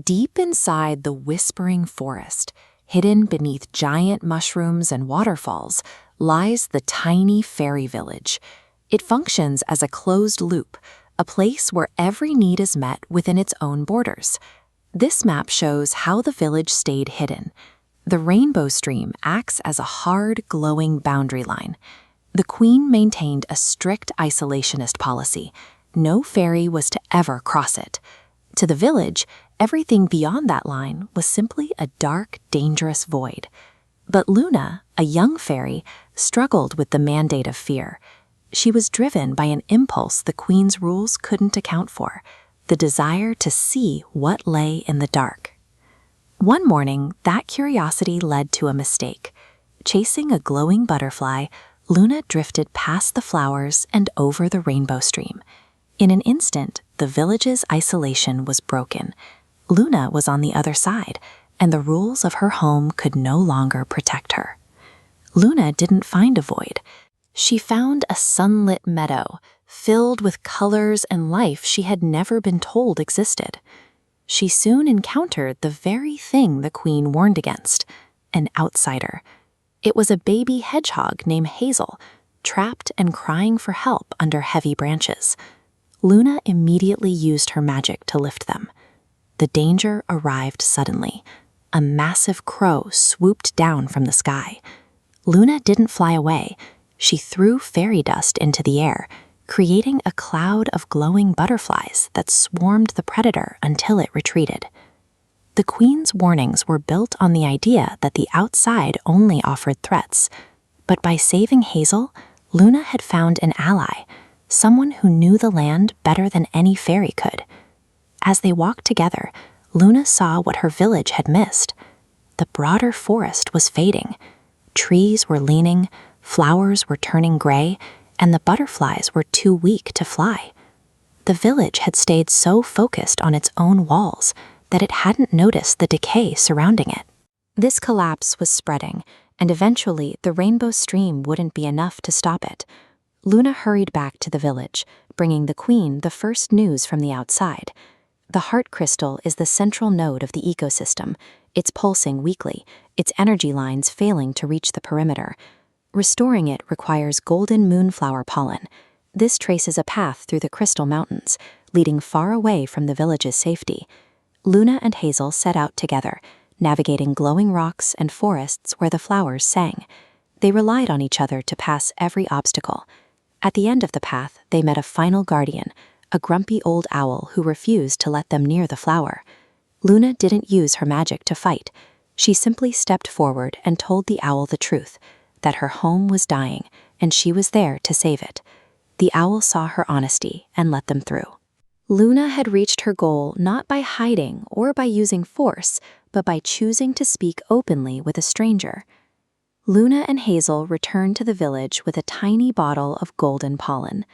Deep inside the whispering forest, hidden beneath giant mushrooms and waterfalls, lies the tiny fairy village. It functions as a closed loop, a place where every need is met within its own borders. This map shows how the village stayed hidden. The rainbow stream acts as a hard, glowing boundary line. The queen maintained a strict isolationist policy. No fairy was to ever cross it. To the village, everything beyond that line was simply a dark, dangerous void. But Luna, a young fairy, struggled with the mandate of fear. She was driven by an impulse the queen's rules couldn't account for, the desire to see what lay in the dark. One morning, that curiosity led to a mistake. Chasing a glowing butterfly, Luna drifted past the flowers and over the rainbow stream. In an instant, the village's isolation was broken. Luna was on the other side, and the rules of her home could no longer protect her. Luna didn't find a void. She found a sunlit meadow, filled with colors and life she had never been told existed. She soon encountered the very thing the queen warned against, an outsider. It was a baby hedgehog named Hazel, trapped and crying for help under heavy branches. Luna immediately used her magic to lift them. The danger arrived suddenly. A massive crow swooped down from the sky. Luna didn't fly away. She threw fairy dust into the air, creating a cloud of glowing butterflies that swarmed the predator until it retreated. The queen's warnings were built on the idea that the outside only offered threats. But by saving Hazel, Luna had found an ally, someone who knew the land better than any fairy could. As they walked together, Luna saw what her village had missed. The broader forest was fading. Trees were leaning, flowers were turning gray, and the butterflies were too weak to fly. The village had stayed so focused on its own walls that it hadn't noticed the decay surrounding it. This collapse was spreading, and eventually the rainbow stream wouldn't be enough to stop it. Luna hurried back to the village, bringing the queen the first news from the outside. The heart crystal is the central node of the ecosystem. It's pulsing weakly, its energy lines failing to reach the perimeter. Restoring it requires golden moonflower pollen. This traces a path through the crystal mountains, leading far away from the village's safety. Luna and Hazel set out together, navigating glowing rocks and forests where the flowers sang. They relied on each other to pass every obstacle. At the end of the path, they met a final guardian, a grumpy old owl who refused to let them near the flower. Luna didn't use her magic to fight. She simply stepped forward and told the owl the truth, that her home was dying, and she was there to save it. The owl saw her honesty and let them through. Luna had reached her goal not by hiding or by using force, but by choosing to speak openly with a stranger. Luna and Hazel returned to the village with a tiny bottle of golden pollen.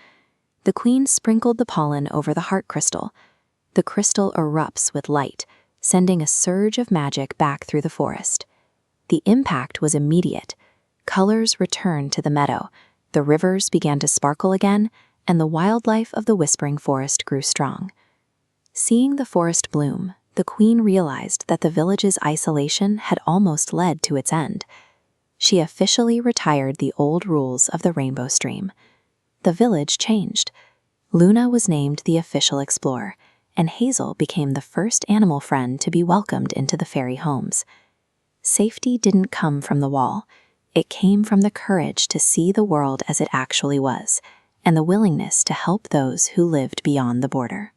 The queen sprinkled the pollen over the heart crystal. The crystal erupts with light, sending a surge of magic back through the forest. The impact was immediate. Colors returned to the meadow, the rivers began to sparkle again, and the wildlife of the whispering forest grew strong. Seeing the forest bloom, the queen realized that the village's isolation had almost led to its end. She officially retired the old rules of the rainbow stream. The village changed. Luna was named the official explorer, and Hazel became the first animal friend to be welcomed into the fairy homes. Safety didn't come from the wall. It came from the courage to see the world as it actually was, and the willingness to help those who lived beyond the border.